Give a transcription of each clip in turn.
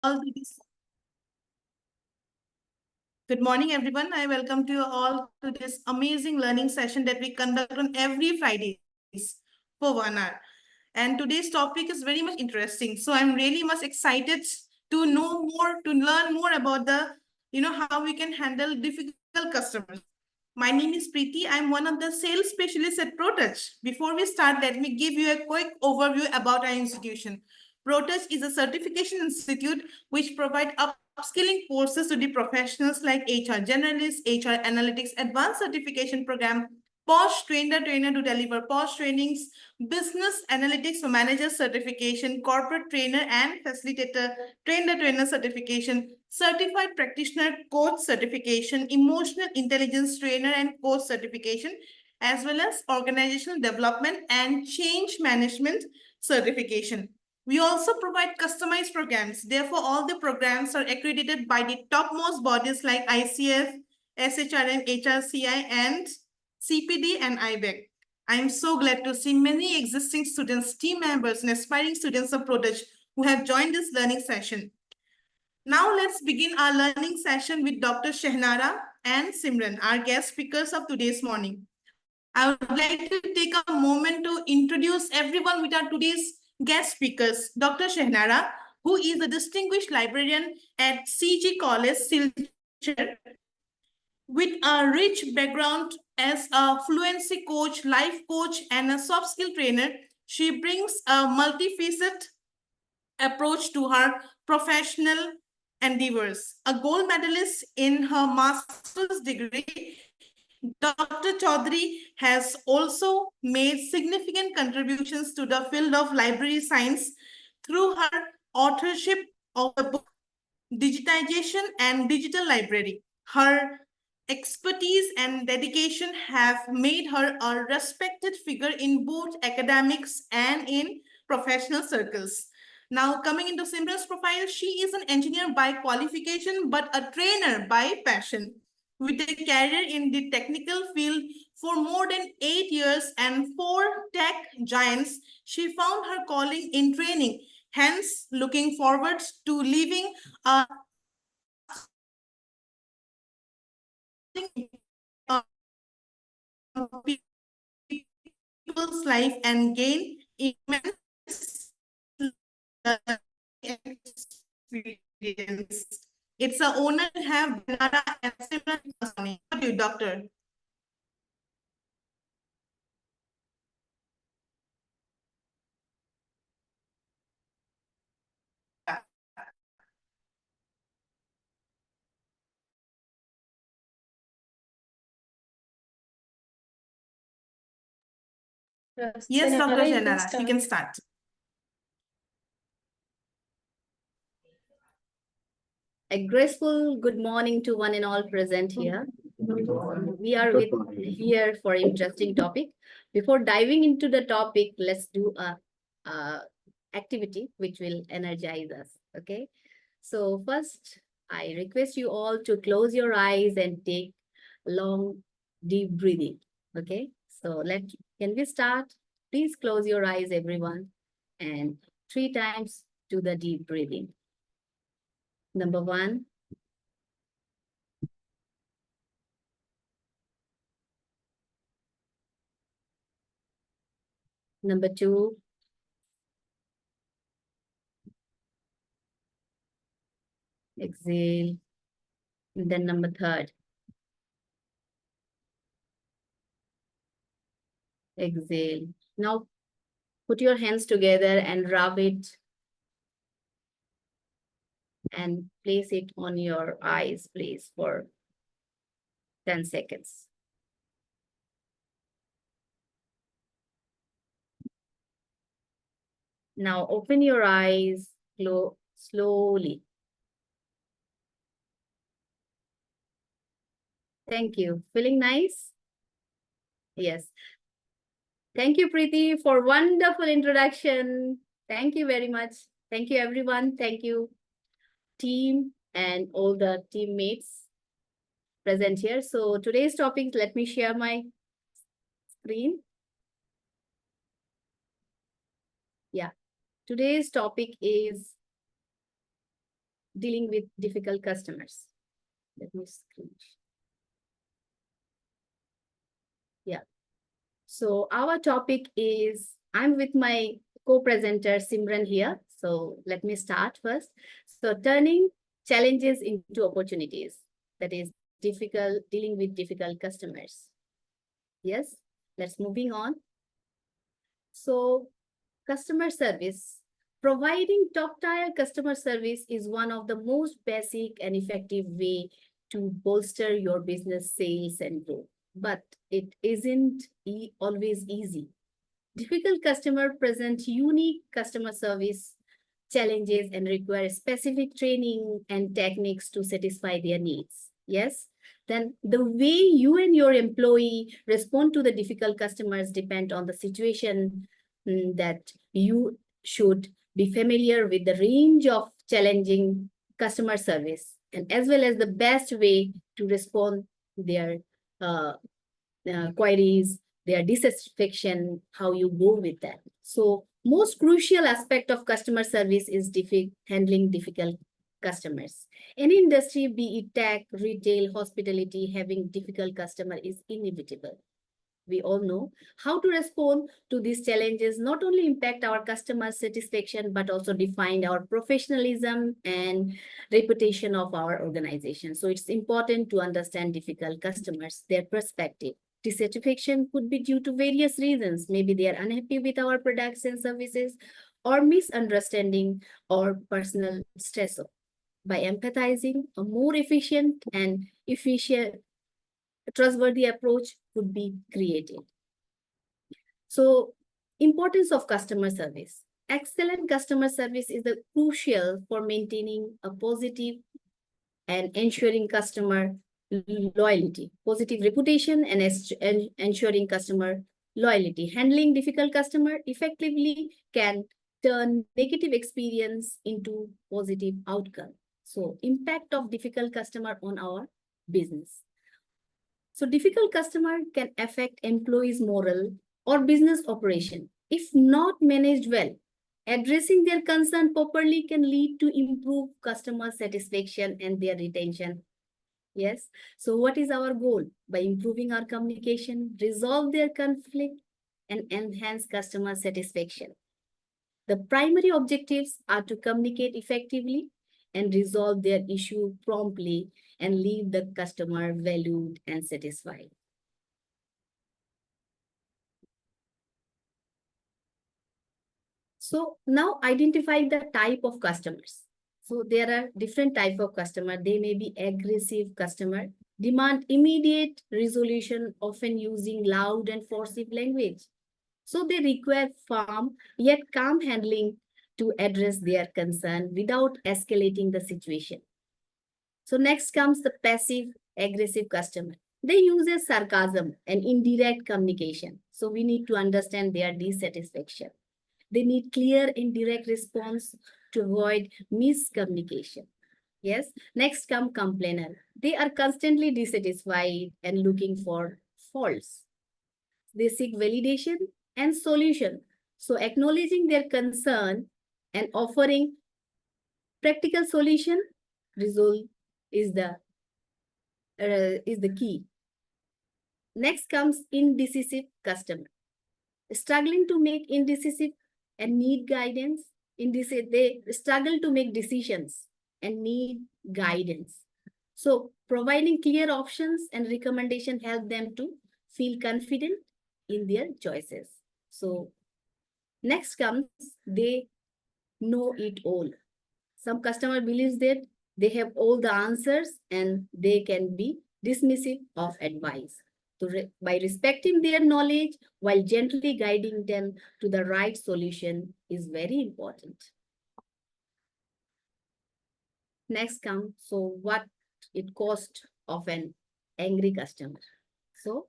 all to this. Good morning, everyone. I welcome you all to this amazing learning session that we conduct on every Fridays for 1 hour. And today's topic is very much interesting. So I'm really much excited to know more, to learn more about how we can handle difficult customers. My name is Preeti. I'm one of the sales specialists at ProTouch. Before we start, let me give you a quick overview about our institution. ProTouch is a certification institute which provides upskilling courses to the professionals like HR generalists, HR analytics, advanced certification program, POSH trainer to deliver POSH trainings, business analytics for manager certification, corporate trainer and facilitator, trainer certification, certified practitioner coach certification, emotional intelligence trainer and coach certification, as well as organizational development and change management certification. We also provide customized programs. Therefore, all the programs are accredited by the topmost bodies like ICF, SHRM, HRCI, and CPD and IBEC. I am so glad to see many existing students, team members, and aspiring students of ProTouch who have joined this learning session. Now let's begin our learning session with Dr. Shehnara and Simran, our guest speakers of today's morning. I would like to take a moment to introduce everyone with our today's guest speakers. Dr. Shehnara, who is a distinguished librarian at CG College, Silchar, with a rich background as a fluency coach, life coach, and a soft skill trainer. She brings a multifaceted approach to her professional endeavors. A gold medalist in her master's degree, Dr. Chaudhary has also made significant contributions to the field of library science through her authorship of the book Digitization and Digital Library. Her expertise and dedication have made her a respected figure in both academics and in professional circles. Now, coming into Simran's profile, she is an engineer by qualification, but a trainer by passion. With a career in the technical field for more than 8 years and 4 tech giants, she found her calling in training. Hence, looking forward to living a people's life and gain immense experience. It's an honor to have Nara and Simran. What do you, Doctor? Yes, Dr. Janara, you can start. A graceful good morning to one and all present here. We are here for interesting topic. Before diving into the topic, let's do a activity which will energize us. Okay. So first, I request you all to close your eyes and take long, deep breathing. Okay. So can we start? Please close your eyes, everyone, and 3 times do the deep breathing. Number 1. Number 2. Exhale. And then number 3rd. Exhale. Now put your hands together and rub it and place it on your eyes, please, for 10 seconds. Now open your eyes slowly. Thank you. Feeling nice? Yes. Thank you, Preeti, for wonderful introduction. Thank you very much. Thank you, everyone. Thank you, team and all the teammates present here. So today's topic, let me share my screen. Yeah. Today's topic is dealing with difficult customers. Let me screen. Yeah. So our topic is, I'm with my co-presenter Simran here. So let me start first. So turning challenges into opportunities. That is dealing with difficult customers. Yes, let's moving on. So customer service. Providing top-tier customer service is one of the most basic and effective way to bolster your business sales and growth. But it isn't always easy. Difficult customer present unique customer service challenges and require specific training and techniques to satisfy their needs. Yes. Then the way you and your employee respond to the difficult customers depend on the situation that you should be familiar with the range of challenging customer service and as well as the best way to respond their queries, their dissatisfaction, how you go with that. So most crucial aspect of customer service is handling difficult customers. Any industry, be it tech, retail, hospitality, having difficult customer is inevitable. We all know how to respond to these challenges not only impact our customer satisfaction, but also define our professionalism and reputation of our organization. So it's important to understand difficult customers, their perspective. Dissatisfaction could be due to various reasons. Maybe they are unhappy with our products and services or misunderstanding or personal stress. By empathizing, a more efficient trustworthy approach could be created. So, importance of customer service. Excellent customer service is crucial for maintaining a positive and ensuring customer loyalty, positive reputation and ensuring customer loyalty. Handling difficult customer effectively can turn negative experience into positive outcome. So, impact of difficult customer on our business. So difficult customer can affect employees' morale or business operation. If not managed well, addressing their concern properly can lead to improved customer satisfaction and their retention. Yes. So what is our goal? By improving our communication, resolve their conflict, and enhance customer satisfaction. The primary objectives are to communicate effectively and resolve their issue promptly and leave the customer valued and satisfied. So now identify the type of customers. So there are different type of customer. They may be aggressive customer, demand immediate resolution, often using loud and forcible language. So they require firm yet calm handling to address their concern without escalating the situation. So next comes the passive aggressive customer. They use a sarcasm and indirect communication. So we need to understand their dissatisfaction. They need clear and direct response to avoid miscommunication. Yes. Next come complainer. They are constantly dissatisfied and looking for faults. They seek validation and solution. So acknowledging their concern and offering practical solution result is the key. Next comes indecisive customer. Struggling to make indecisive and need guidance. They struggle to make decisions and need guidance. So providing clear options and recommendation help them to feel confident in their choices. So next comes, they know it all. Some customer believes that they have all the answers and they can be dismissive of advice. So by respecting their knowledge while gently guiding them to the right solution is very important. Next comes, so what it cost of an angry customer. So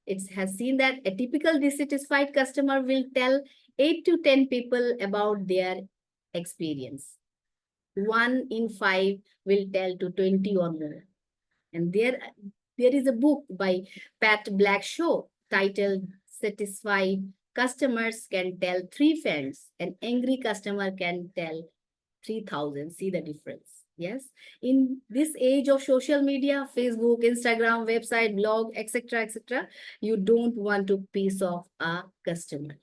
it has seen that a typical dissatisfied customer will tell 8 to 10 people about their experience. 1 in 5 will tell to 20 or more. And there is a book by Pat Blackshaw titled Satisfied Customers Can Tell 3 Friends. An angry customer can tell 3,000. See the difference. Yes, in this age of social media, Facebook, Instagram, website, blog, etc., etc., you don't want to piss off a customer.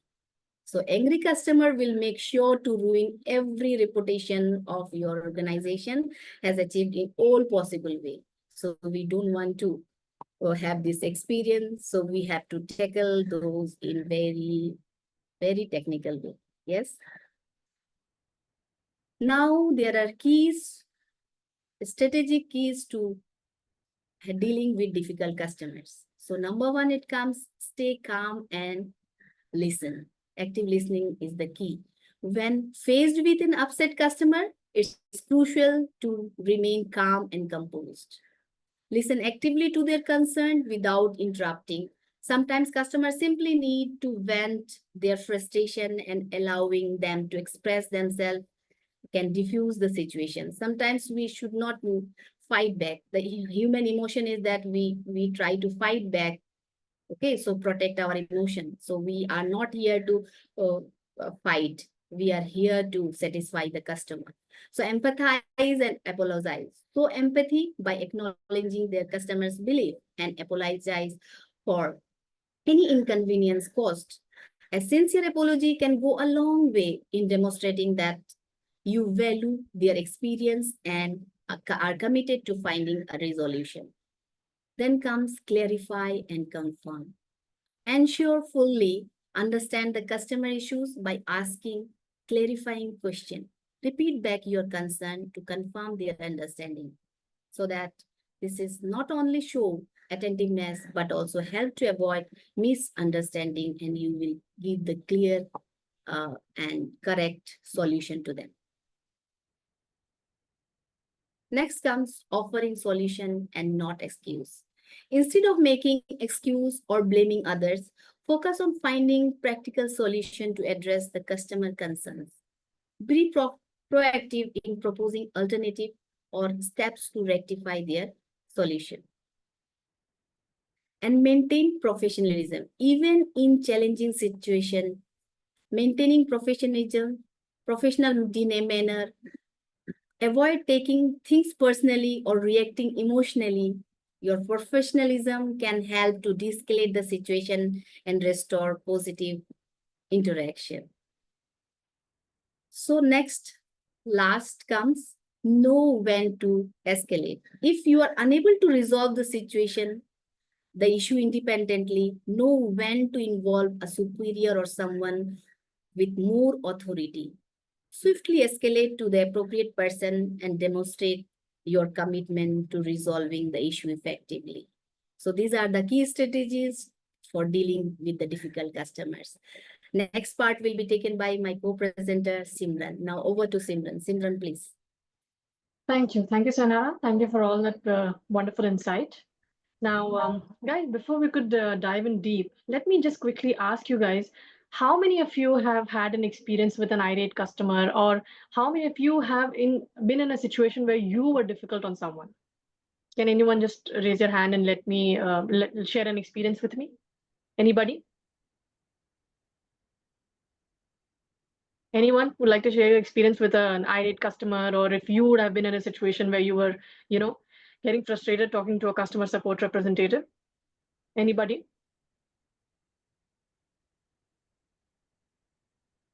So angry customer will make sure to ruin every reputation of your organization has achieved in all possible way. So we don't want to have this experience. So we have to tackle those in very, very technical way. Yes. Now there are keys, strategic keys to dealing with difficult customers. So number one, it comes, stay calm and listen. Active listening is the key. When faced with an upset customer, it's crucial to remain calm and composed. Listen actively to their concern without interrupting. Sometimes customers simply need to vent their frustration, and allowing them to express themselves can diffuse the situation. Sometimes we should not fight back. The human emotion is that we try to fight back. Okay, so protect our emotion. So we are not here to fight. We are here to satisfy the customer. So empathize and apologize. So empathy by acknowledging their customer's belief, and apologize for any inconvenience caused. A sincere apology can go a long way in demonstrating that you value their experience and are committed to finding a resolution. Then comes clarify and confirm. Ensure fully understand the customer issues by asking clarifying question. Repeat back your concern to confirm their understanding, so that this is not only show attentiveness but also help to avoid misunderstanding, and you will give the clear and correct solution to them. Next comes offering solution and not excuse. Instead of making excuse or blaming others, focus on finding practical solution to address the customer concerns. Be proactive in proposing alternative or steps to rectify their solution. And maintain professionalism. Even in challenging situation, maintaining professionalism, professional manner. Avoid taking things personally or reacting emotionally. Your professionalism can help to de-escalate the situation and restore positive interaction. So next, last comes, know when to escalate. If you are unable to resolve the situation, the issue independently, know when to involve a superior or someone with more authority. Swiftly escalate to the appropriate person and demonstrate your commitment to resolving the issue effectively. So these are the key strategies for dealing with the difficult customers. Next part will be taken by my co-presenter, Simran. Now over to Simran. Simran, please. Thank you. Thank you, Sanara. Thank you for all that wonderful insight. Now, guys, before we could dive in deep, let me just quickly ask you guys, how many of you have had an experience with an irate customer, or how many of you have been in a situation where you were difficult on someone? Can anyone just raise your hand and let me share an experience with me? Anybody? Anyone would like to share your experience with an irate customer, or if you would have been in a situation where you were, getting frustrated talking to a customer support representative? Anybody?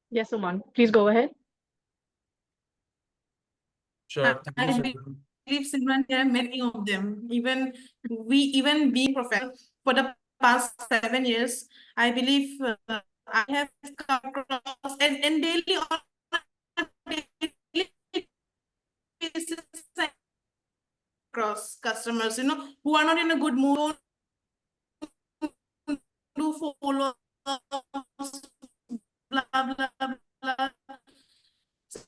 Yes, Oman, please go ahead. Sure. Thank you, I sir. believe, Simran, there are many of them. Even being professional for the past 7 years, I believe I have come across and daily on a daily basis across customers, who are not in a good mood, do follow blah blah blah. So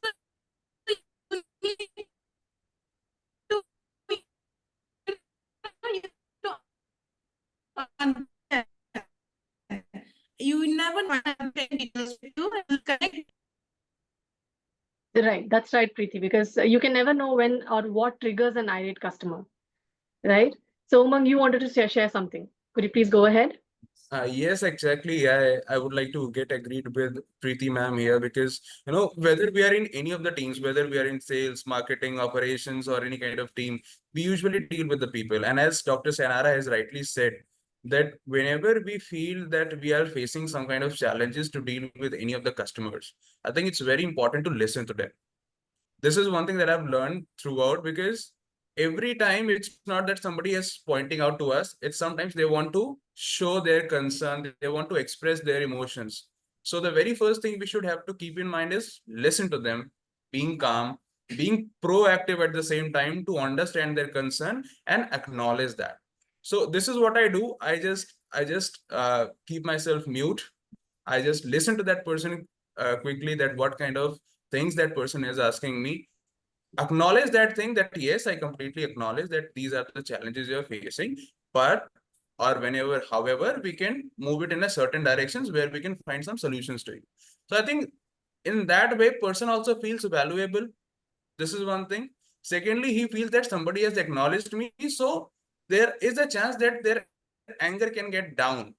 you need to understand. You never find details with you and connect. Right, that's right, Preeti, because you can never know when or what triggers an irate customer, right? So, Umang, you wanted to share something. Could you please go ahead? Yes, exactly. I would like to get agreed with Preeti ma'am here because, whether we are in any of the teams, whether we are in sales, marketing, operations, or any kind of team, we usually deal with the people. And as Dr. Sanara has rightly said, that whenever we feel that we are facing some kind of challenges to deal with any of the customers, I think it's very important to listen to them. This is one thing that I've learned throughout, because every time it's not that somebody is pointing out to us, it's sometimes they want to show their concern, they want to express their emotions. So the very first thing we should have to keep in mind is listen to them, being calm, being proactive at the same time to understand their concern and acknowledge that. So this is what I do. I just keep myself mute. I just listen to that person quickly, that what kind of things that person is asking me, acknowledge that thing, that yes, I completely acknowledge that these are the challenges you're facing, but or whenever, however, we can move it in a certain directions where we can find some solutions to it. So I think in that way, person also feels valuable. This is one thing. Secondly, he feels that somebody has acknowledged me, so there is a chance that their anger can get down.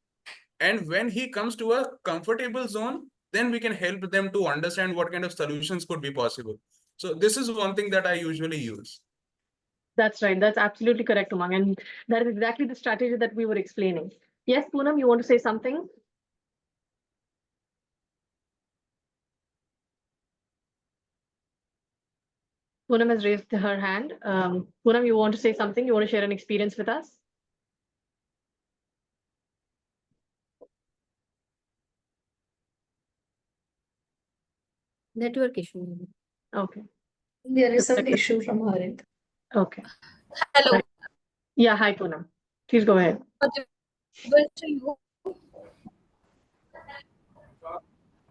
And when he comes to a comfortable zone, then we can help them to understand what kind of solutions could be possible. So this is one thing that I usually use. That's right. That's absolutely correct, Umang. And that is exactly the strategy that we were explaining. Yes, Poonam, you want to say something? Poonam has raised her hand. Poonam, you want to say something? You want to share an experience with us? Network issue. Okay. There is some Second. issue from her end. Okay. Hello. Right. Yeah, hi, Poonam. Please go ahead. Audible to you?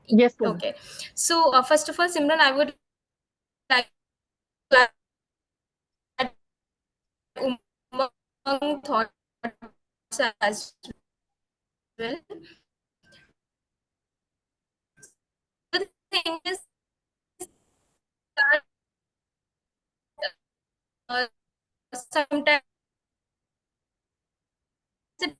Yes, Poonam. Okay. So, first of all, Simran, I would like that Umang thoughts as well. The thing is that sometimes it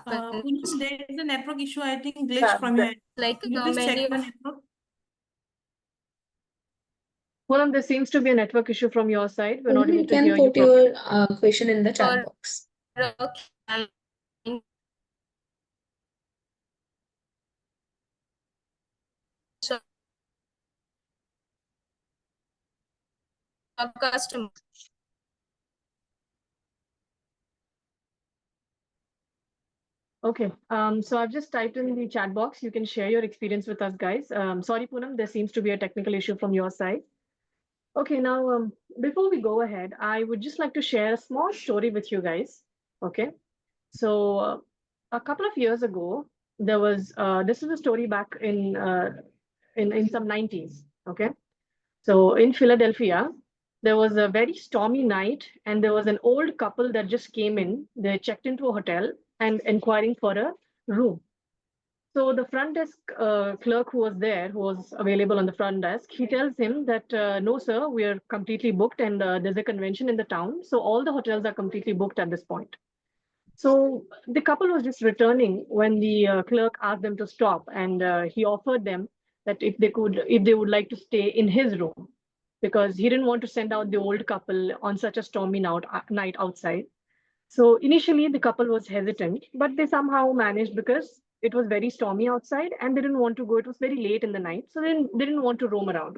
Poonam, there is a network issue, I think, glitch Yeah, from your end. like Can you please check many the of network? Poonam, there seems to be a network issue from your side. We're not able You to hear can you put properly. your question in the chat or box. customer. Okay. So I've just typed in the chat box. You can share your experience with us, guys. Sorry, Poonam, there seems to be a technical issue from your side. Okay, now before we go ahead, I would just like to share a small story with you guys. Okay. So a couple of years ago, there was this is a story back in some 90s. Okay. So in Philadelphia, there was a very stormy night, and there was an old couple that just came in. They checked into a hotel and inquiring for a room. So the front desk clerk who was there, who was available on the front desk, he tells him that, no, sir, we are completely booked, and there's a convention in the town. So all the hotels are completely booked at this point. So the couple was just returning when the clerk asked them to stop, and he offered them that if they would like to stay in his room, because he didn't want to send out the old couple on such a stormy night outside. So initially, the couple was hesitant, but they somehow managed because it was very stormy outside and they didn't want to go. It was very late in the night, so they didn't want to roam around.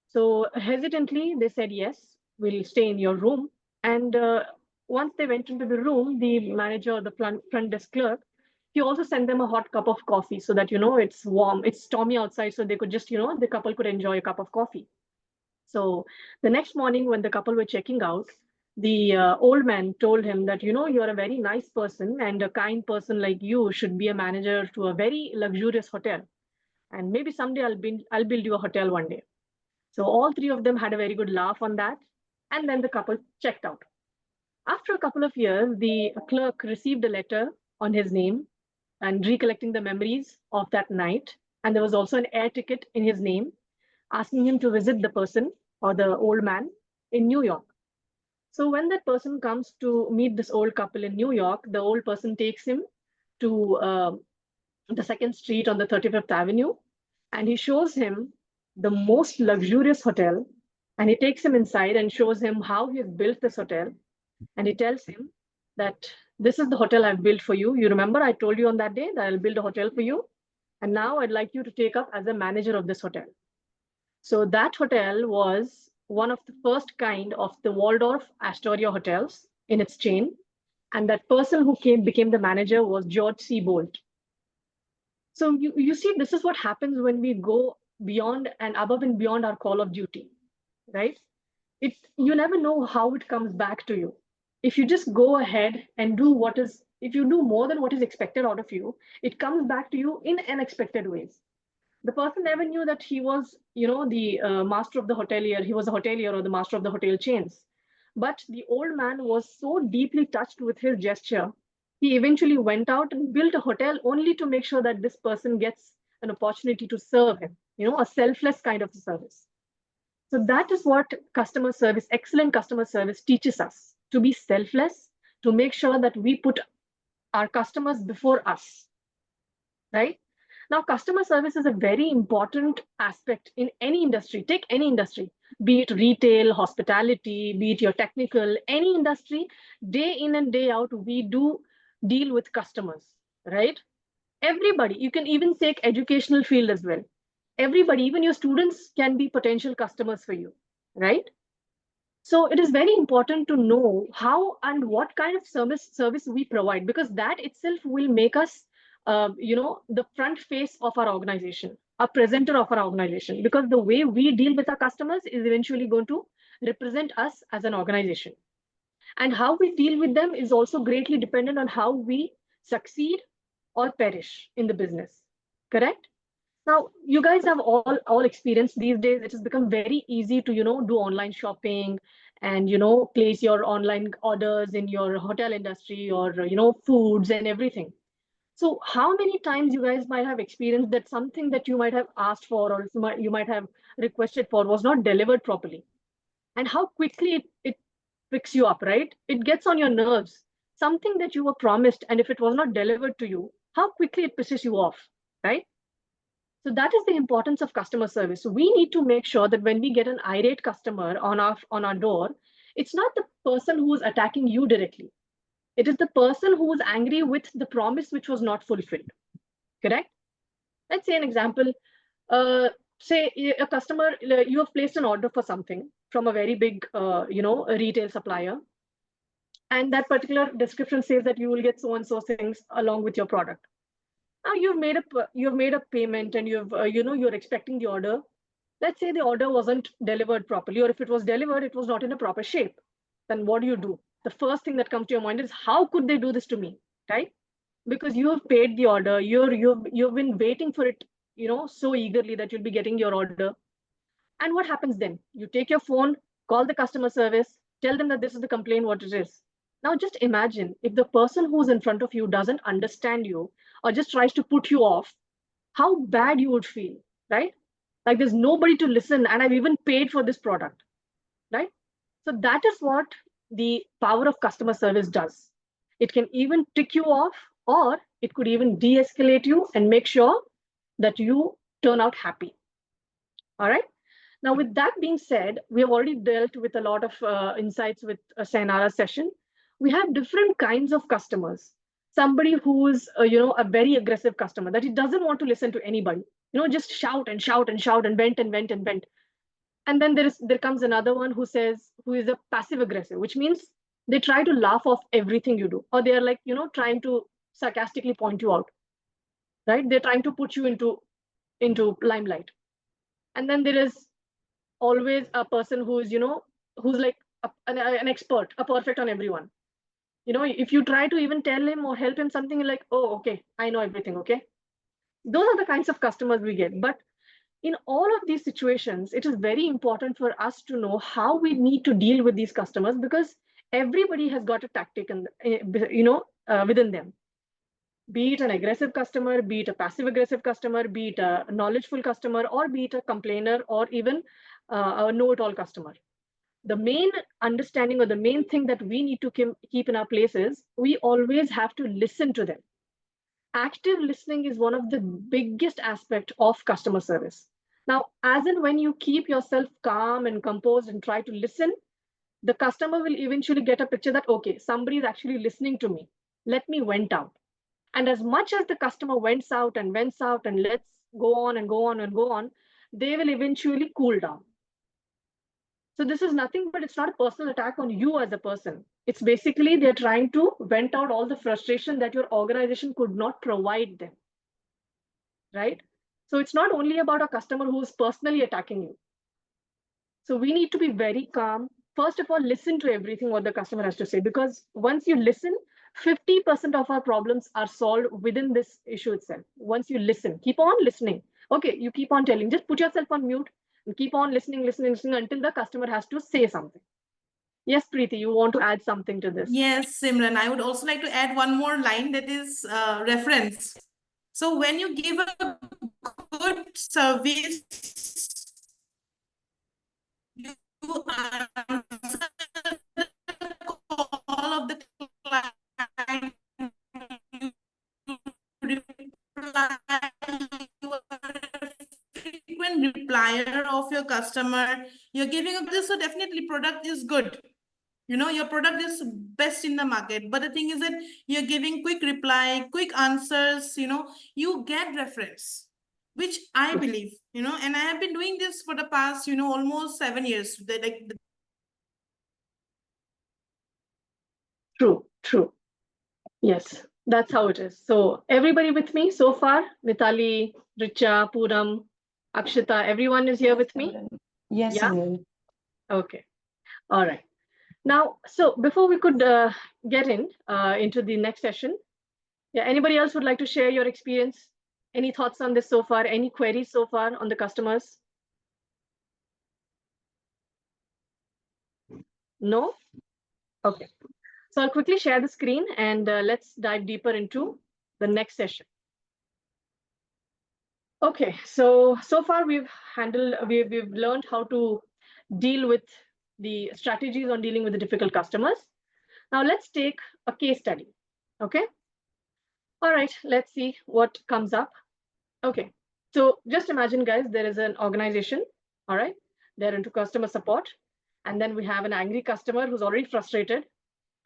So hesitantly, they said, yes, we'll stay in your room. And once they went into the room, the manager, the front desk clerk, he also sent them a hot cup of coffee so that, it's warm, it's stormy outside, so they could just, the couple could enjoy a cup of coffee. So the next morning, when the couple were checking out, the old man told him that, you're a very nice person, and a kind person like you should be a manager to a very luxurious hotel. And maybe someday I'll build you a hotel one day. So all three of them had a very good laugh on that. And then the couple checked out. After a couple of years, the clerk received a letter on his name and recollecting the memories of that night. And there was also an air ticket in his name asking him to visit the person or the old man in New York. So when that person comes to meet this old couple in New York, the old person takes him to the second street on the 35th Avenue, and he shows him the most luxurious hotel, and he takes him inside and shows him how he has built this hotel, and he tells him that this is the hotel I've built for you. You remember I told you on that day that I'll build a hotel for you, and now I'd like you to take up as a manager of this hotel. So that hotel was one of the first kind of the Waldorf Astoria hotels in its chain, and that person who became the manager was George C. Bolt. So you see, this is what happens when we go beyond and above and beyond our call of duty, right? You never know how it comes back to you. If you just go ahead and if you do more than what is expected out of you, it comes back to you in unexpected ways. The person never knew that he was, the master of the hotelier. He was a hotelier or the master of the hotel chains. But the old man was so deeply touched with his gesture, he eventually went out and built a hotel only to make sure that this person gets an opportunity to serve him, a selfless kind of service. So that is what customer service, excellent customer service teaches us, to be selfless, to make sure that we put our customers before us, right? Now, customer service is a very important aspect in any industry. Take any industry, be it retail, hospitality, be it your technical, any industry, day in and day out, we do deal with customers, right? Everybody, you can even take educational field as well. Everybody, even your students can be potential customers for you, right? So it is very important to know how and what kind of service we provide, because that itself will make us the front face of our organization, a presenter of our organization, because the way we deal with our customers is eventually going to represent us as an organization. And how we deal with them is also greatly dependent on how we succeed or perish in the business. Correct? Now, you guys have all experienced these days. It has become very easy to, do online shopping and, place your online orders in your hotel industry or, foods and everything. So how many times you guys might have experienced that something that you might have asked for or you might have requested for was not delivered properly? And how quickly it picks you up, right? It gets on your nerves. Something that you were promised, and if it was not delivered to you, how quickly it pisses you off, right? So that is the importance of customer service. So we need to make sure that when we get an irate customer on our door, it's not the person who is attacking you directly. It is the person who is angry with the promise which was not fulfilled. Correct? Let's say an example. Say a customer, you have placed an order for something from a very big, a retail supplier, and that particular description says that you will get so and so things along with your product. Now you've made a payment and you're expecting the order. Let's say the order wasn't delivered properly, or if it was delivered, it was not in a proper shape. Then what do? The first thing that comes to your mind is, how could they do this to me, right? Because you have paid the order, you've been waiting for it, so eagerly that you'll be getting your order. And what happens then? You take your phone, call the customer service, tell them that this is the complaint, what it is. Now just imagine if the person who's in front of you doesn't understand you or just tries to put you off, how bad you would feel, right? Like there's nobody to listen, and I've even paid for this product, right? So that is what the power of customer service does. It can even tick you off, or it could even de-escalate you and make sure that you turn out happy. All right. Now, with that being said, we have already dealt with a lot of insights with Sayanara's session. We have different kinds of customers. Somebody who's, a very aggressive customer, that he doesn't want to listen to anybody, just shout and shout and shout and vent and vent and vent. And then there comes another one who is a passive aggressive, which means they try to laugh off everything you do, or they're like, trying to sarcastically point you out, right? They're trying to put you into limelight. And then there is always a person who's like an expert, a perfect on everyone. If you try to even tell him or help him something, you're like, oh, okay, I know everything, okay? Those are the kinds of customers we get. But in all of these situations, it is very important for us to know how we need to deal with these customers, because everybody has got a tactic within them. Be it an aggressive customer, be it a passive aggressive customer, be it a knowledgeful customer, or be it a complainer, or even a know-it-all customer. The main understanding, or the main thing that we need to keep in our place is, we always have to listen to them. active listening is one of the biggest aspect of customer service. Now, as and when you keep yourself calm and composed and try to listen, the customer will eventually get a picture that, okay, somebody is actually listening to me. Let me vent out. And as much as the customer vents out and lets go on and go on and go on, they will eventually cool down. So this is nothing but it's not a personal attack on you as a person. It's basically they're trying to vent out all the frustration that your organization could not provide them, right? So it's not only about a customer who is personally attacking you. So we need to be very calm. First of all, listen to everything what the customer has to say, because once you listen, 50% of our problems are solved within this issue itself. Once you listen, keep on listening. Okay, you keep on telling, just put yourself on mute and keep on listening until the customer has to say something. Yes, Preeti, you want to add something to this? Yes, Simran, I would also like to add one more line, that is reference. So when you give a good service, you answer the call of the client, you reply, you are a frequent replier of your customer. You're giving up this, so definitely product is good. You know, your product is best in the market. But the thing is that you're giving quick reply, quick answers, you know, you get reference, which I believe, you know, and I have been doing this for the past, you know, almost 7 years. True, true. Yes, that's how it is. So everybody with me so far? Mitali, Richa, Puram, Akshita, everyone is here with me? Yes, Yeah? Simran. Okay. All right. Now, so before we could get into the next session, yeah, anybody else would like to share your experience? Any thoughts on this so far? Any queries so far on the customers? No? Okay. So I'll quickly share the screen and let's dive deeper into the next session. Okay, so far we've learned how to deal with the strategies on dealing with the difficult customers. Now let's take a case study. Okay. All right, let's see what comes up. Okay, so just imagine, guys, there is an organization. All right, they're into customer support, and then we have an angry customer who's already frustrated,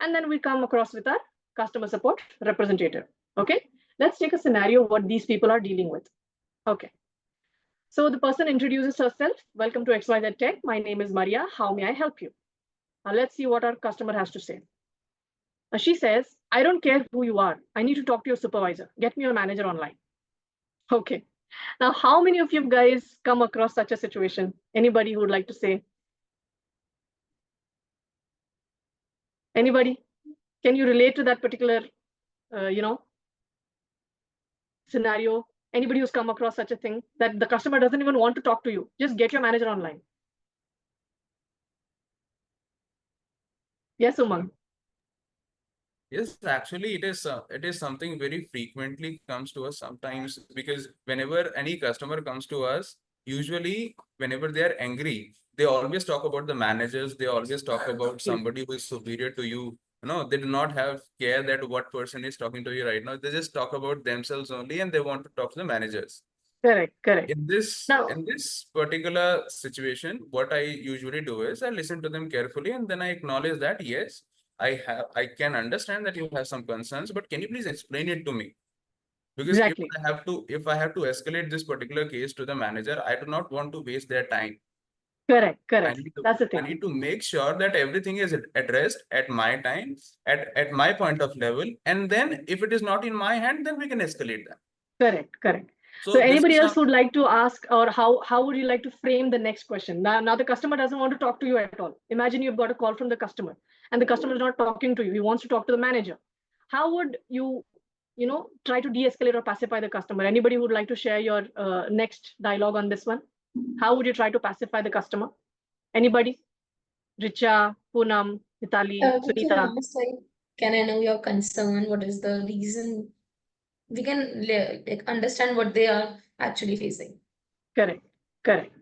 and then we come across with our customer support representative. Okay, let's take a scenario what these people are dealing with. Okay. So the person introduces herself. Welcome to XYZ Tech. My name is Maria. How may I help you? Now let's see what our customer has to say. Now she says, I don't care who you are. I need to talk to your supervisor. Get me your manager online. Okay. Now, how many of you guys come across such a situation? Anybody who would like to say? Anybody? Can you relate to that particular, scenario? Anybody who's come across such a thing that the customer doesn't even want to talk to you? Just get your manager online. Yes, Umang. Yes, actually, it is something very frequently comes to us sometimes, because whenever any customer comes to us, usually whenever they are angry, they always talk about the managers. They always talk about somebody who is superior to you. You know, they do not have care that what person is talking to you right now. They just talk about themselves only, and they want to talk to the managers. Correct, correct. Now, In this particular situation, what I usually do is I listen to them carefully, and then I acknowledge that yes, I can understand that you have some concerns, but can you please explain it to me? Because exactly. if I have to escalate this particular case to the manager, I do not want to waste their time. Correct, correct. That's the I thing. need to make sure that everything is addressed at my time, at my point of level, and then if it is not in my hand, then we can escalate that. Correct, correct. So So this anybody is else would like to ask, or how would you like to frame the next question? Now the customer doesn't want to talk to you at all. Imagine you've got a call from the customer and the customer is not talking to you. He wants to talk to the manager. How would you, try to de-escalate or pacify the customer? Anybody would like to share your next dialogue on this one? How would you try to pacify the customer? Anybody? Richa, Poonam, Vitali, We can Sunita. ask, like, can I know your concern? What is the reason? We can like understand what they are actually facing. Correct, correct.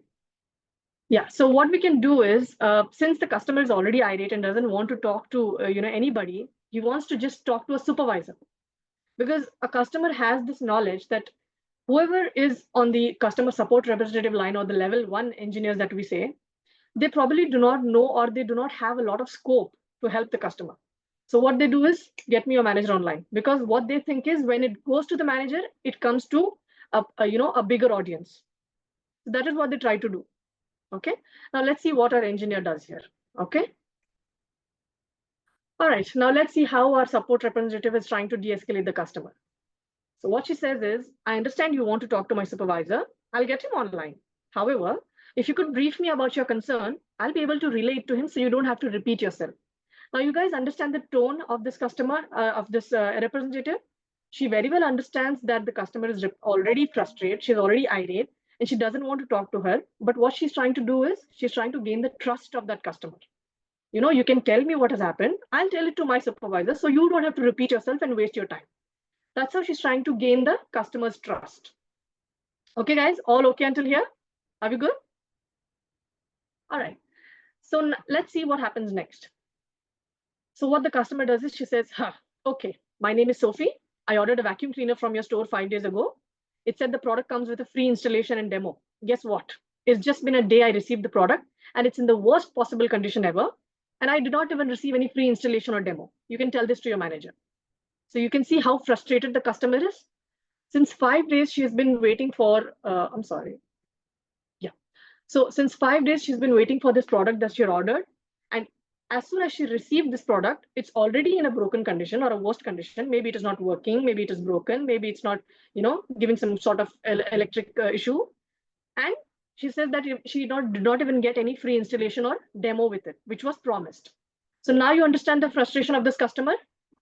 Yeah, so what we can do is, since the customer is already irate and doesn't want to talk to anybody, he wants to just talk to a supervisor. because a customer has this knowledge that whoever is on the customer support representative line or the level 1 engineers that we say, they probably do not know or they do not have a lot of scope to help the customer. So what they do is get me your manager online, because what they think is when it goes to the manager, it comes to a bigger audience. So that is what they try to do. Okay. Now let's see what our engineer does here. Okay. All right. Now let's see how our support representative is trying to de-escalate the customer. So what she says is, I understand you want to talk to my supervisor. I'll get him online. However, if you could brief me about your concern, I'll be able to relay it to him so you don't have to repeat yourself. Now, you guys understand the tone of this customer, of this representative. She very well understands that the customer is already frustrated. She's already irate and she doesn't want to talk to her. But what she's trying to do is she's trying to gain the trust of that customer. You can tell me what has happened. I'll tell it to my supervisor so you don't have to repeat yourself and waste your time. That's how she's trying to gain the customer's trust. Okay, guys, all okay until here? Are we good? All right. So let's see what happens next. So what the customer does is she says, okay, my name is Sophie. I ordered a vacuum cleaner from your store 5 days ago. It said the product comes with a free installation and demo. Guess what? It's just been a day I received the product and it's in the worst possible condition ever. And I did not even receive any free installation or demo. You can tell this to your manager. So you can see how frustrated the customer is. Since 5 days, she has been waiting for, I'm sorry. Yeah. So since 5 days, she's been waiting for this product that she ordered. And as soon as she received this product, it's already in a broken condition or a worst condition. Maybe it is not working. Maybe it is broken. Maybe it's not, giving some sort of electric issue. And she says that she did not even get any free installation or demo with it, which was promised. So now you understand the frustration of this customer.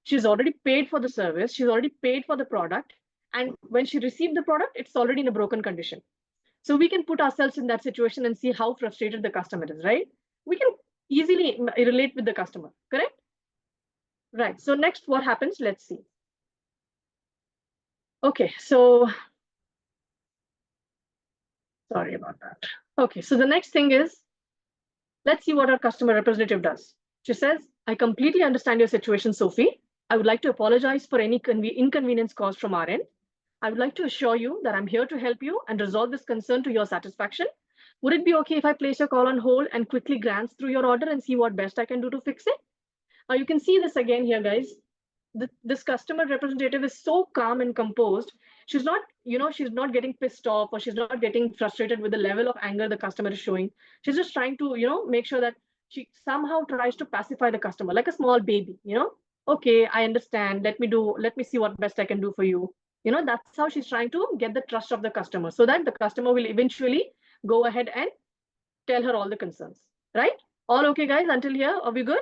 She's already paid for the service. She's already paid for the product. And when she received the product, it's already in a broken condition. So we can put ourselves in that situation and see how frustrated the customer is, right? We can easily relate with the customer, correct? Right. So next, what happens? Let's see. Okay. So sorry about that. Okay. So the next thing is, let's see what our customer representative does. She says, I completely understand your situation, Sophie. I would like to apologize for any inconvenience caused from our end. I would like to assure you that I'm here to help you and resolve this concern to your satisfaction. Would it be okay if I place your call on hold and quickly glance through your order and see what best I can do to fix it? Now you can see this again here, guys. This customer representative is so calm and composed. She's not, she's not getting pissed off or she's not getting frustrated with the level of anger the customer is showing. She's just trying to, make sure that she somehow tries to pacify the customer like a small baby, okay, I understand. Let me see what best I can do for you. That's how she's trying to get the trust of the customer so that the customer will eventually go ahead and tell her all the concerns, right? All okay, guys, until here? Are we good?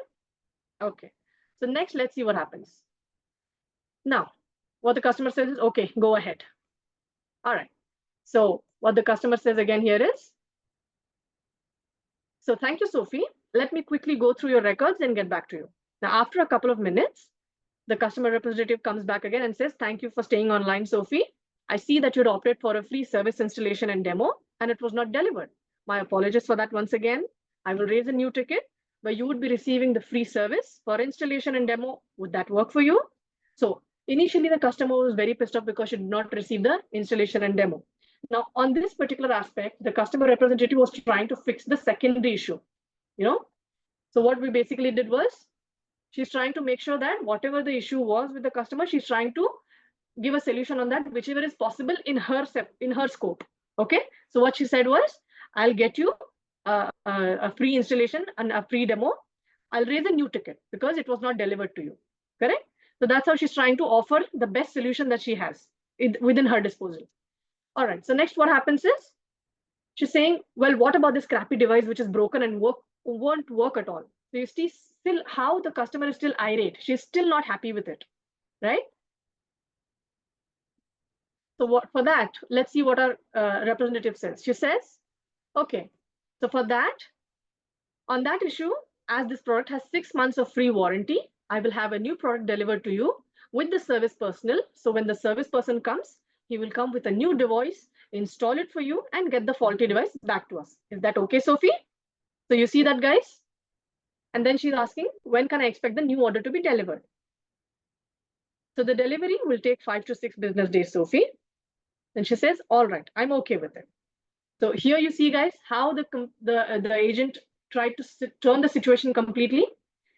Okay. So next, let's see what happens. Now, what the customer says is, okay, go ahead. All right. So what the customer says again here is, so thank you, Sophie. Let me quickly go through your records and get back to you. Now, after a couple of minutes, the customer representative comes back again and says, thank you for staying online, Sophie. I see that you'd opted for a free service installation and demo, and it was not delivered. My apologies for that once again. I will raise a new ticket where you would be receiving the free service for installation and demo. Would that work for you? So initially, the customer was very pissed off because she did not receive the installation and demo. Now, on this particular aspect, the customer representative was trying to fix the secondary issue. So what we basically did was, she's trying to make sure that whatever the issue was with the customer, she's trying to give a solution on that, whichever is possible in her scope. Okay. So what she said was, I'll get you a free installation and a free demo. I'll raise a new ticket because it was not delivered to you. Correct. So that's how she's trying to offer the best solution that she has within her disposal. All right. So next, what happens is she's saying, well, what about this crappy device which is broken and won't work at all? So you see still how the customer is still irate. She's still not happy with it, right? So for that, let's see what our representative says. She says, okay, so for that, on that issue, as this product has 6 months of free warranty, I will have a new product delivered to you with the service personnel. So when the service person comes, he will come with a new device, install it for you and get the faulty device back to us. Is that okay, Sophie? So you see that, guys? And then she's asking, when can I expect the new order to be delivered? So the delivery will take 5 to 6 business days, Sophie. And she says, all right, I'm okay with it. So here you see, guys, how the agent tried to turn the situation completely.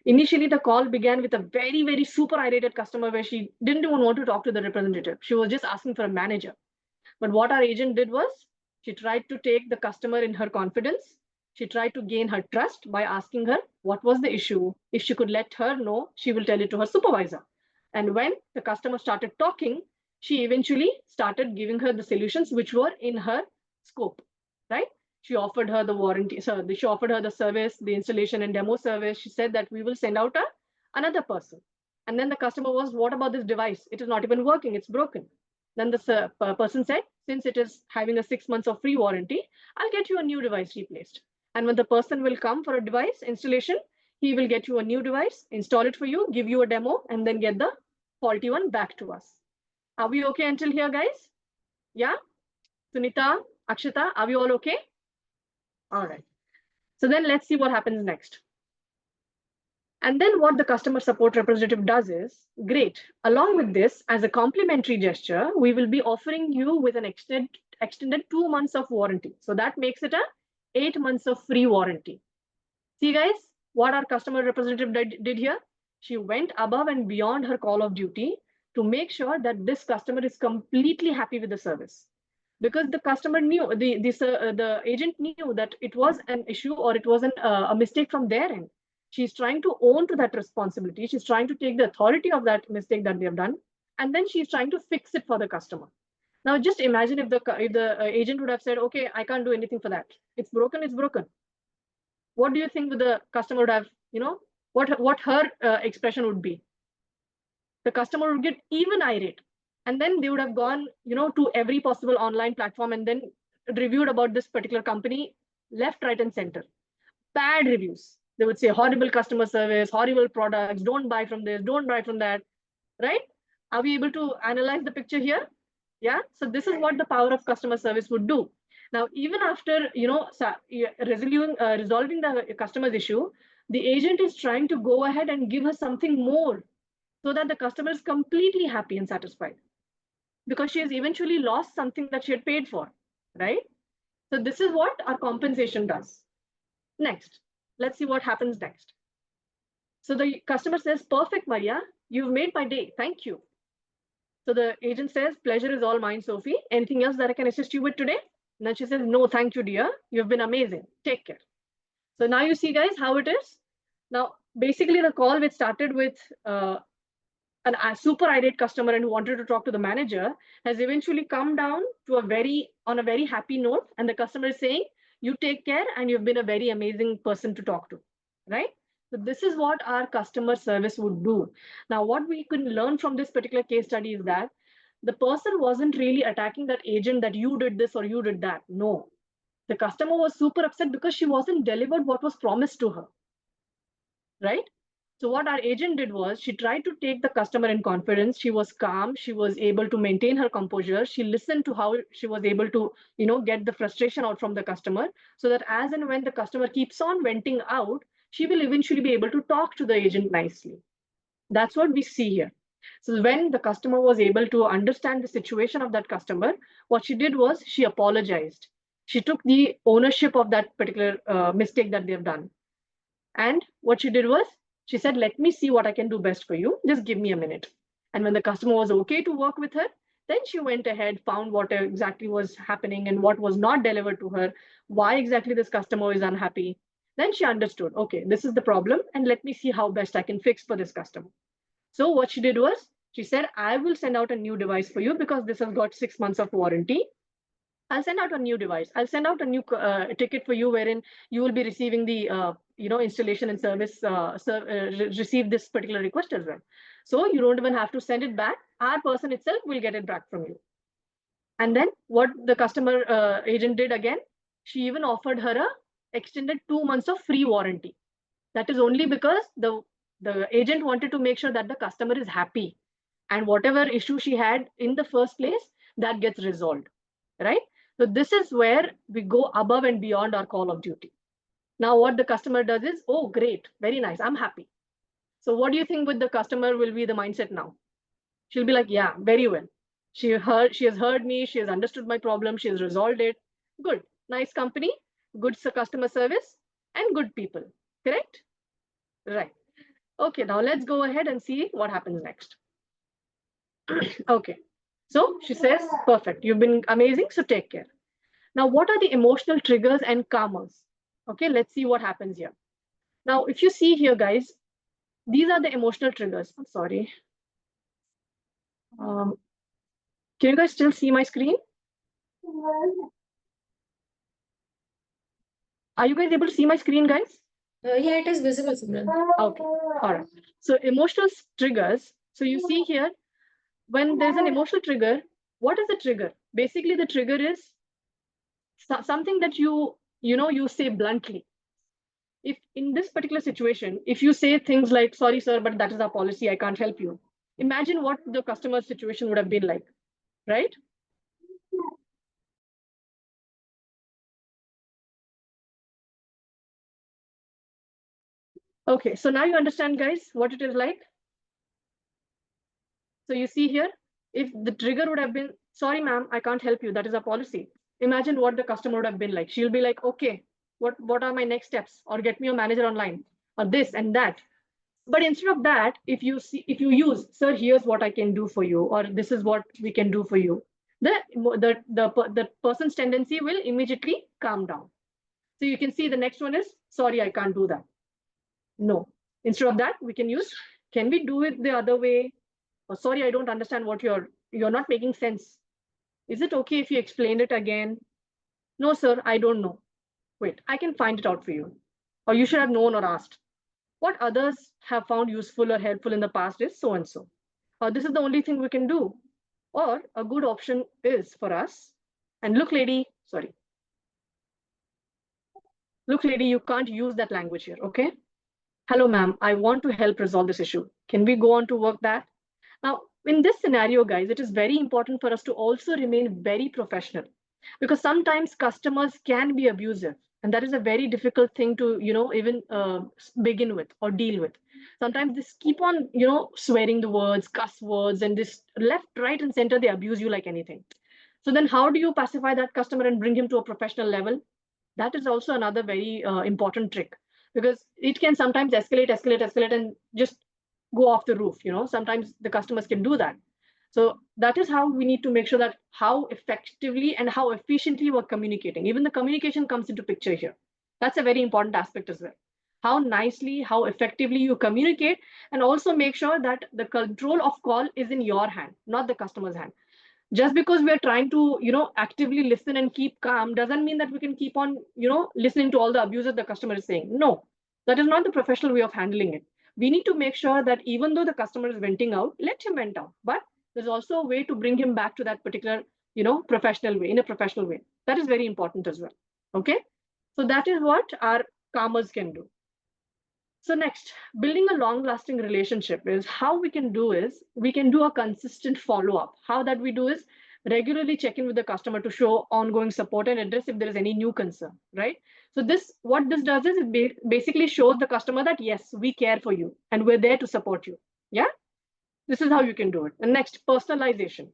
Initially, the call began with a very, very super irate customer where she didn't even want to talk to the representative. She was just asking for a manager. But what our agent did was she tried to take the customer in her confidence. She tried to gain her trust by asking her what was the issue. If she could let her know, she will tell it to her supervisor. And when the customer started talking, she eventually started giving her the solutions which were in her scope, right? She offered her the warranty, so she offered her the service, the installation and demo service. She said that we will send out another person. And then the customer was, what about this device? It is not even working, it's broken. Then the person said, since it is having a 6 months of free warranty, I'll get you a new device replaced. And when the person will come for a device installation, he will get you a new device, install it for you, give you a demo, and then get the faulty one back to us. Are we okay until here, guys? Yeah? Sunita, Akshita, are we all okay? All right. So then let's see what happens next. And then what the customer support representative does is, great, along with this, as a complimentary gesture, we will be offering you with an extended 2 months of warranty. So that makes it a 8 months of free warranty. See, guys, what our customer representative did here? She went above and beyond her call of duty to make sure that this customer is completely happy with the service. Because the customer knew, the agent knew that it was an issue or it was a mistake from their end. She's trying to own to that responsibility. She's trying to take the authority of that mistake that they have done, and then she's trying to fix it for the customer. Now, just imagine if the agent would have said, "Okay, I can't do anything for that. It's broken. It's broken." What do you think the customer would have? What her expression would be? The customer would get even irate, and then they would have gone, to every possible online platform and then reviewed about this particular company, left, right, and center. Bad reviews. They would say horrible customer service, horrible products, don't buy from this, don't buy from that, right? Are we able to analyze the picture here? Yeah. So this is what the power of customer service would do. Now, even after resolving the customer's issue, the agent is trying to go ahead and give her something more so that the customer is completely happy and satisfied, because she has eventually lost something that she had paid for, right? So this is what our compensation does. Next, let's see what happens next. So the customer says, perfect, Maria, you've made my day. Thank you. So the agent says, pleasure is all mine, Sophie. Anything else that I can assist you with today? And then she says, no, thank you, dear. You've been amazing. Take care. So now you see, guys, how it is. Now, basically, the call which started with a super irate customer and who wanted to talk to the manager has eventually come down to on a very happy note. And the customer is saying, you take care and you've been a very amazing person to talk to, right? So this is what our customer service would do. Now, what we can learn from this particular case study is that the person wasn't really attacking that agent that you did this or you did that. No, the customer was super upset because she wasn't delivered what was promised to her, right? So what our agent did was she tried to take the customer in confidence. She was calm. She was able to maintain her composure. She listened to how she was able to, get the frustration out from the customer, so that as and when the customer keeps on venting out, she will eventually be able to talk to the agent nicely. That's what we see here. So when the customer was able to understand the situation of that customer, what she did was she apologized. She took the ownership of that particular mistake that they've done. And what she did was she said, let me see what I can do best for you. Just give me a minute. And when the customer was okay to work with her, then she went ahead, found what exactly was happening and what was not delivered to her, why exactly this customer is unhappy. Then she understood, okay, this is the problem, and let me see how best I can fix for this customer. So what she did was she said, I will send out a new device for you because this has got 6 months of warranty. I'll send out a new device. I'll send out a new ticket for you wherein you will be receiving the installation and service, receive this particular request as well. So you don't even have to send it back. Our person itself will get it back from you. And then what the customer agent did again, she even offered her a extended 2 months of free warranty. That is only because the agent wanted to make sure that the customer is happy and whatever issue she had in the first place, that gets resolved, right? So this is where we go above and beyond our call of duty. Now what the customer does is, oh, great, very nice, I'm happy. So what do you think with the customer will be the mindset now? She'll be like, yeah, very well. She has heard me, she has understood my problem, she has resolved it. Good, nice company, good customer service, and good people. Correct? Right. Okay, now let's go ahead and see what happens next. Okay. So she says, perfect, you've been amazing, so take care. Now, what are the emotional triggers and calmers? Okay, let's see what happens here. Now, if you see here, guys, these are the emotional triggers. I'm sorry. Can you guys still see my screen? Are you guys able to see my screen, guys? Yeah, it is visible, Simran. Okay, all right. So emotional triggers. So you see here, when there's an emotional trigger, what is the trigger? Basically, the trigger is something that you say bluntly. If in this particular situation, if you say things like, sorry, sir, but that is our policy, I can't help you. Imagine what the customer situation would have been like, right? Okay, so now you understand, guys, what it is like. So you see here, if the trigger would have been, sorry, ma'am, I can't help you, that is our policy. Imagine what the customer would have been like. She'll be like, okay, what are my next steps? Or get me a manager online, or this and that. But instead of that, if you use, sir, here's what I can do for you, or this is what we can do for you, the person's tendency will immediately calm down. So you can see the next one is, sorry, I can't do that. No. Instead of that, we can use, can we do it the other way? Or sorry, I don't understand what you're not making sense. Is it okay if you explain it again? No, sir, I don't know. Wait, I can find it out for you. Or you should have known or asked. What others have found useful or helpful in the past is so and so. Or this is the only thing we can do. Or a good option is for us. And look, lady, sorry. Look, lady, you can't use that language here, okay? Hello, ma'am, I want to help resolve this issue. Can we go on to work that? Now, in this scenario, guys, it is very important for us to also remain very professional, because sometimes customers can be abusive, and that is a very difficult thing to, even begin with or deal with. Sometimes this keep on, swearing the words, cuss words, and this left, right, and center, they abuse you like anything. So then how do you pacify that customer and bring him to a professional level? That is also another very important trick, because it can sometimes escalate, and just go off the roof. Sometimes the customers can do that. So that is how we need to make sure that how effectively and how efficiently we're communicating. Even the communication comes into picture here. That's a very important aspect as well. How nicely, how effectively you communicate, and also make sure that the control of call is in your hand, not the customer's hand. Just because we are trying to actively listen and keep calm doesn't mean that we can keep on listening to all the abuse that the customer is saying. No, that is not the professional way of handling it. We need to make sure that even though the customer is venting out, let him vent out, but there's also a way to bring him back to that particular professional way, in a professional way. That is very important as well. Okay, so that is what our calmers can do. So next, building a long-lasting relationship is how we can do a consistent follow-up. How that we do is regularly check in with the customer to show ongoing support and address if there is any new concern, right? So what this does is it basically shows the customer that yes, we care for you and we're there to support you. Yeah, this is how you can do it. And next, personalization.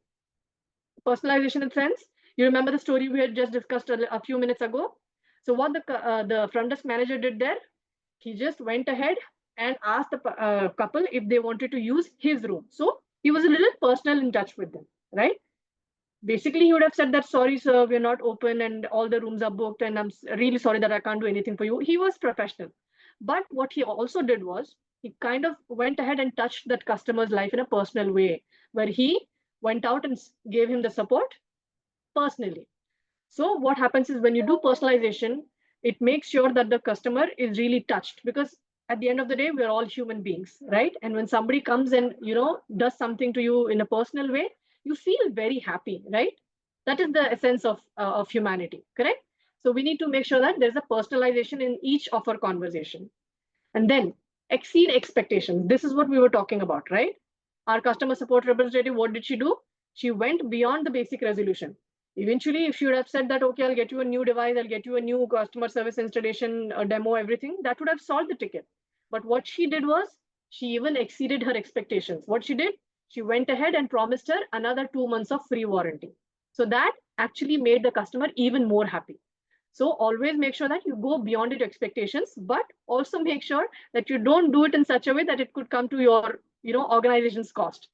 Personalization in sense, you remember the story we had just discussed a few minutes ago. So what the front desk manager did there, he just went ahead and asked the couple if they wanted to use his room. So he was a little personal in touch with them, right? Basically, he would have said that, sorry, sir, we're not open and all the rooms are booked and I'm really sorry that I can't do anything for you. He was professional. But what he also did was he kind of went ahead and touched that customer's life in a personal way, where he went out and gave him the support personally. So what happens is when you do personalization, it makes sure that the customer is really touched, because at the end of the day, we're all human beings, right? And when somebody comes and does something to you in a personal way, you feel very happy, right? That is the essence of humanity, correct? So we need to make sure that there's a personalization in each of our conversation. And then exceed expectations. This is what we were talking about, right? Our customer support representative, what did she do? She went beyond the basic resolution. Eventually, if she would have said that, okay, I'll get you a new device, I'll get you a new customer service installation, a demo, everything, that would have solved the ticket. But what she did was, she even exceeded her expectations. What she did? She went ahead and promised her another 2 months of free warranty. So that actually made the customer even more happy. So always make sure that you go beyond your expectations, but also make sure that you don't do it in such a way that it could come to your, organization's cost.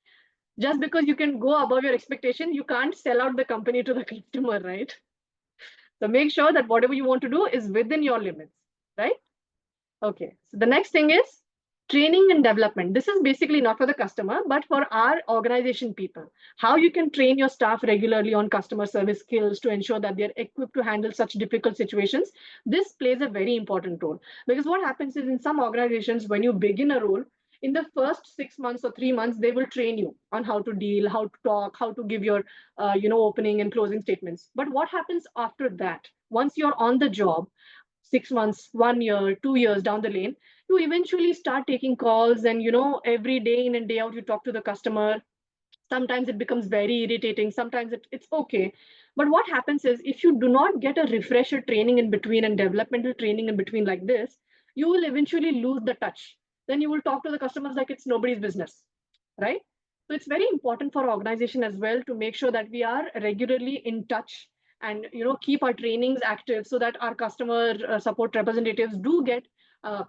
Just because you can go above your expectation, you can't sell out the company to the customer, right? So make sure that whatever you want to do is within your limits, right? Okay, so the next thing is training and development. This is basically not for the customer, but for our organization people. How you can train your staff regularly on customer service skills to ensure that they're equipped to handle such difficult situations. This plays a very important role, because what happens is in some organizations, when you begin a role, in the first 6 months or 3 months, they will train you on how to deal, how to talk, how to give your, opening and closing statements. But what happens after that? Once you're on the job, 6 months, 1 year, 2 years down the lane, you eventually start taking calls, and every day in and day out you talk to the customer. Sometimes it becomes very irritating, sometimes it's okay. But what happens is, if you do not get a refresher training in between and developmental training in between like this, you will eventually lose the touch. Then you will talk to the customers like it's nobody's business, right? So it's very important for organization as well to make sure that we are regularly in touch, and keep our trainings active, so that our customer support representatives do get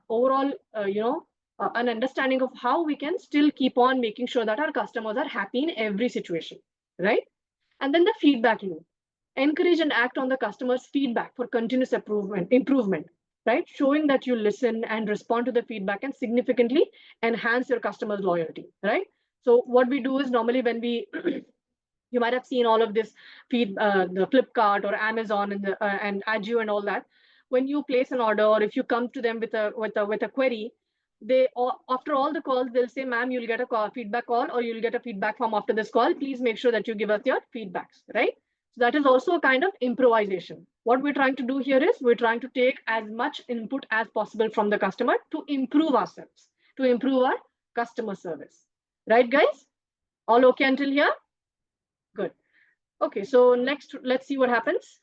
overall an understanding of how we can still keep on making sure that our customers are happy in every situation, right? And then the feedback loop. Encourage and act on the customer's feedback for continuous improvement, right? Showing that you listen and respond to the feedback and significantly enhance your customer's loyalty, right? So what we do is, normally when we you might have seen all of this the Flipkart or Amazon and Agio and all that. When you place an order, or if you come to them with a query, after all the calls they'll say, "Ma'am, you'll get a feedback call, or you'll get a feedback form after this call. Please make sure that you give us your feedbacks," right? So that is also a kind of improvisation. What we're trying to do here is, we're trying to take as much input as possible from the customer to improve ourselves, to improve our customer service, right, guys? All okay until here? Good. Okay, so next, let's see what happens.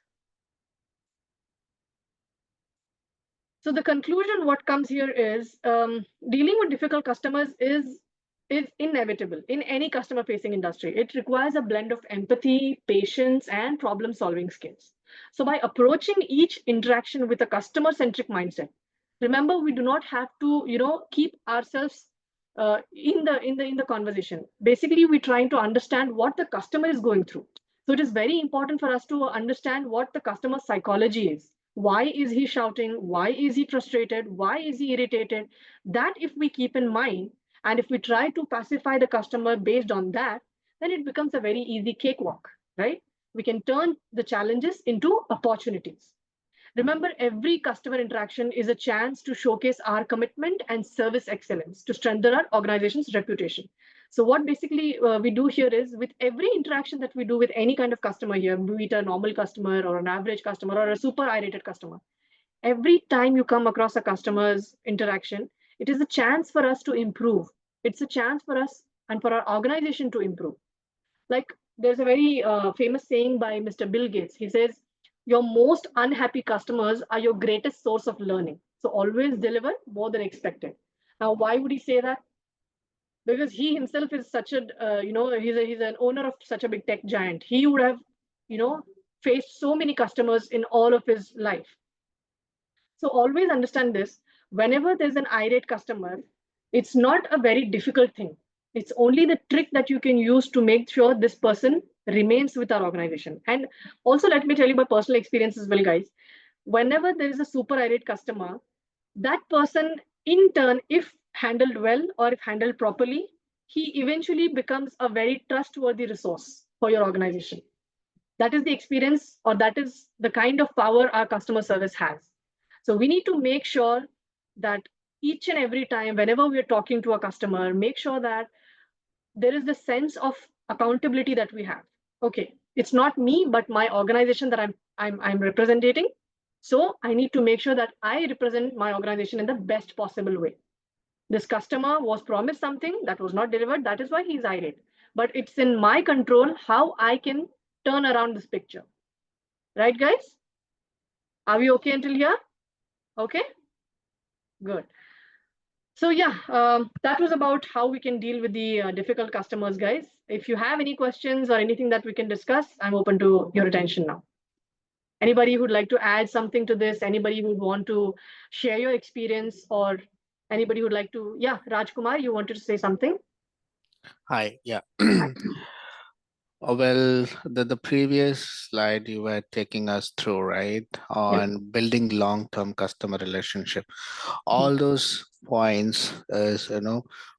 So the conclusion, what comes here is, dealing with difficult customers is inevitable in any customer facing industry. It requires a blend of empathy, patience, and problem solving skills. So by approaching each interaction with a customer centric mindset, remember, we do not have to keep ourselves in the conversation. Basically, we're trying to understand what the customer is going through. So it is very important for us to understand what the customer psychology is. Why is he shouting? Why is he frustrated? Why is he irritated? That if we keep in mind, and if we try to pacify the customer based on that, then it becomes a very easy cakewalk, right? We can turn the challenges into opportunities. Remember, every customer interaction is a chance to showcase our commitment and service excellence to strengthen our organization's reputation. So what basically we do here is, with every interaction that we do with any kind of customer here, be it a normal customer or an average customer or a super irate customer, every time you come across a customer's interaction, it is a chance for us to improve. It's a chance for us and for our organization to improve. Like, there's a very famous saying by Mr. Bill Gates. He says, your most unhappy customers are your greatest source of learning. So always deliver more than expected. Now, why would he say that? Because he himself is such a, he's an owner of such a big tech giant. He would have, faced so many customers in all of his life. So always understand this. Whenever there's an irate customer, it's not a very difficult thing. It's only the trick that you can use to make sure this person remains with our organization. And also, let me tell you my personal experience as well, guys. Whenever there is a super irate customer, that person in turn, if handled well or if handled properly, he eventually becomes a very trustworthy resource for your organization. That is the experience, or that is the kind of power our customer service has. So we need to make sure that each and every time, whenever we're talking to a customer, make sure that there is the sense of accountability that we have. Okay, it's not me, but my organization that I'm representing. So I need to make sure that I represent my organization in the best possible way. This customer was promised something that was not delivered. That is why he's irate. But it's in my control how I can turn around this picture. Right, guys? Are we okay until here? Okay, good. So yeah, that was about how we can deal with the difficult customers, guys. If you have any questions or anything that we can discuss, I'm open to your attention now. Anybody who'd like to add something to this? Anybody who'd want to share your experience, or anybody who'd like to? Yeah, Rajkumar, you wanted to say something? Hi, yeah. Well, the previous slide you were taking us through, right, Yes. on building long-term customer relationship. Mhm. All those points is,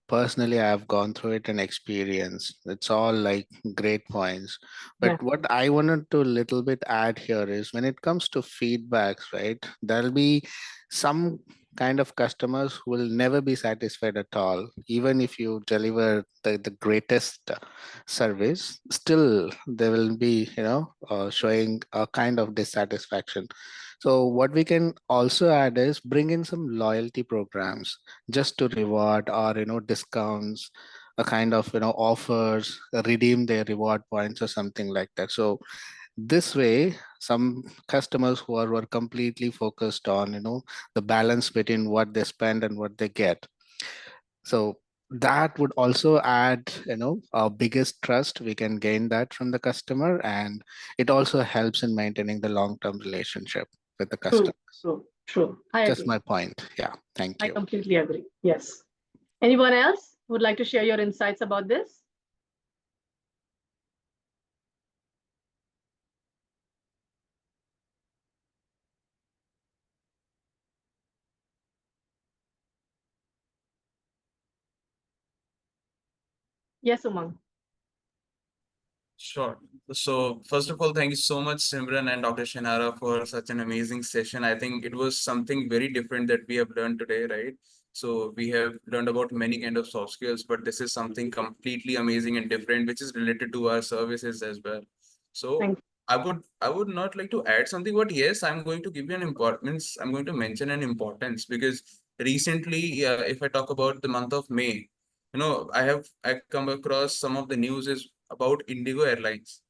personally, I've gone through it and experienced. It's all like great points. Yeah. But what I wanted to little bit add here is when it comes to feedbacks, right, there'll be some kind of customers who will never be satisfied at all, even if you deliver the greatest service, still they will be showing a kind of dissatisfaction. So what we can also add is bring in some loyalty programs just to reward or discounts, a kind of offers, redeem their reward points or something like that. So this way some customers were completely focused on the balance between what they spend and what they get. So that would also add, our biggest trust. We can gain that from the customer, and it also helps in maintaining the long-term relationship with the True, customer. true. I Just agree. my point. Yeah. Thank I you. completely agree. Yes. Anyone else would like to share your insights about this? Yes, Umang. Sure. So first of all, thank you so much, Simran and Dr. Shanara, for such an amazing session. I think it was something very different that we have learned today, right? So we have learned about many kind of soft skills, but this is something completely amazing and different, which is related to our services as well. So Thank I would not like to add something, but yes, I'm going to give you an importance. I'm going to mention an importance because recently, if I talk about the month of May, I come across some of the news is about Indigo Airlines,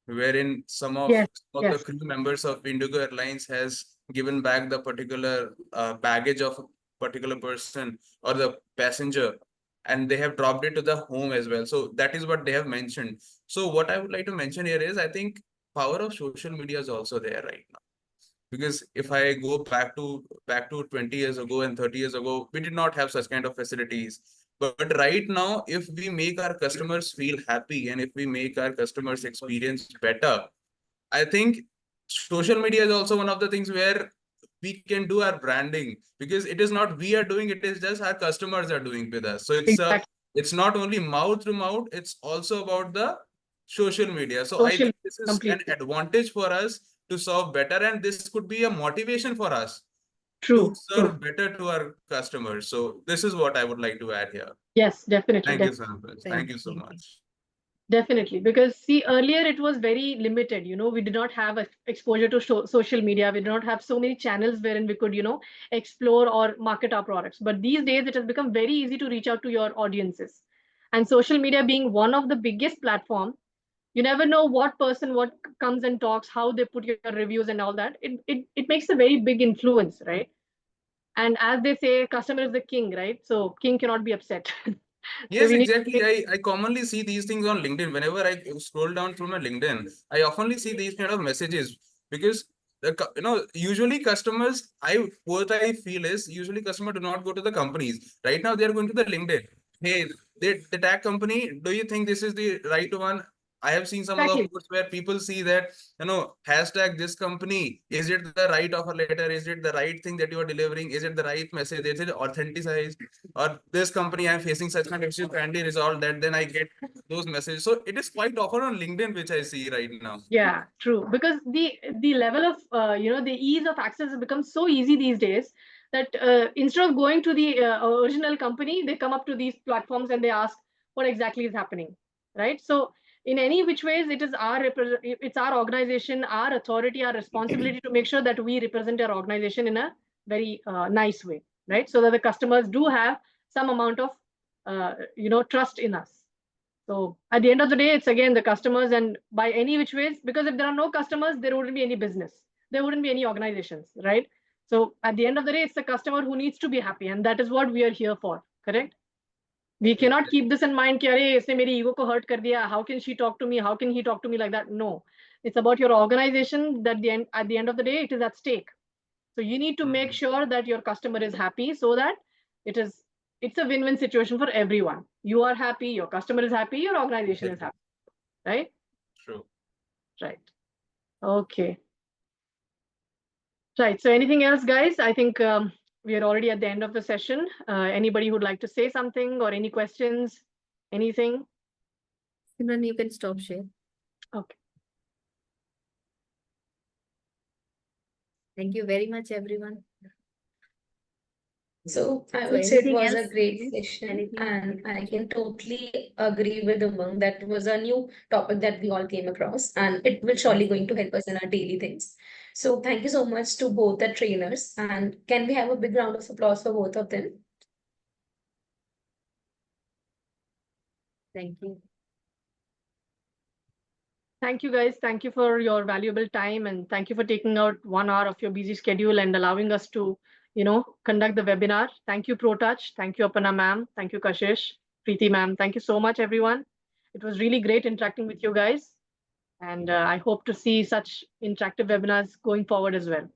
wherein Yes, some of the yes. crew members of Indigo Airlines has given back the particular baggage of a particular person or the passenger, and they have dropped it to the home as well. So that is what they have mentioned. So what I would like to mention here is I think power of social media is also there right now, because if I go back to 20 years ago and 30 years ago, we did not have such kind of facilities. But right now, if we make our customers feel happy and if we make our customers experience better, I think social media is also one of the things where we can do our branding, because it is not we are doing, it is just our customers are doing with us. So Exactly. it's not only mouth to mouth, it's also about the social media. So I Social, think this is an completely. advantage for us to serve better, and this could be a motivation for us to True, true. serve better to our customers. So this is what I would like to add here. Yes, definitely. Thank you so much. Thank you so much. Definitely, because see, earlier it was very limited. We did not have exposure to social media. We did not have so many channels wherein we could, explore or market our products. But these days, it has become very easy to reach out to your audiences. And social media being one of the biggest platform, you never know what person, what comes and talks, how they put your reviews and all that. It makes a very big influence, right? And as they say, customer is the king, right? So king cannot be upset. So Yes, we need to exactly. I commonly see these things on LinkedIn. Whenever I scroll down through my LinkedIn, I oftenly see these kind of messages, because usually customers, what I feel is usually customers do not go to the companies. Right now, they are going to the LinkedIn. Hey, the tag company, do you think this is the right one? I have seen some of the exactly. posts where people see that, hashtag this company. Is it the right offer letter? Is it the right thing that you are delivering? Is it the right message? Is it authenticized? Or this company I'm facing such kind of issue, kindly resolve that, then I get those messages. So it is quite often on LinkedIn, which I see right now. Yeah, true. Because the level of the ease of access has become so easy these days that instead of going to the original company, they come up to these platforms and they ask what exactly is happening, right? So in any which ways, it's our organization, our authority, our responsibility to make sure that we represent our organization in a very nice way, right? So that the customers do have some amount of trust in us. So at the end of the day, it's again the customers, and by any which ways, because if there are no customers, there wouldn't be any business. There wouldn't be any organizations, right? So at the end of the day, it's the customer who needs to be happy, and that is what we are here for, correct? We cannot keep this in mind कि अरे इसने मेरी ego को hurt कर दिया. How can she talk to me? How can he talk to me like that? No, it's about your organization. That at the end of the day, it is at stake. So you need to make sure that your customer is happy, so that it's a win-win situation for everyone. You are happy, your customer is happy, your organization is happy, right? True. Right. Okay. Right. So anything else, guys? I think we are already at the end of the session. Anybody who'd like to say something or any questions? Anything? Simran, you can stop share. Okay. Thank you very much, everyone. So I So would say it anything was a else? great Yes, session, anything? and I can totally agree with Umang that it was a new topic that we all came across, and it will surely going to help us in our daily things. So thank you so much to both the trainers, and can we have a big round of applause for both of them? Thank you. Thank you, guys. Thank you for your valuable time, and thank you for taking out 1 hour of your busy schedule and allowing us to, conduct the webinar. Thank you, ProTouch. Thank you, Apana ma'am. Thank you, Kashish, Preeti ma'am. Thank you so much, everyone. It was really great interacting with you guys, and I hope to see such interactive webinars going forward as well.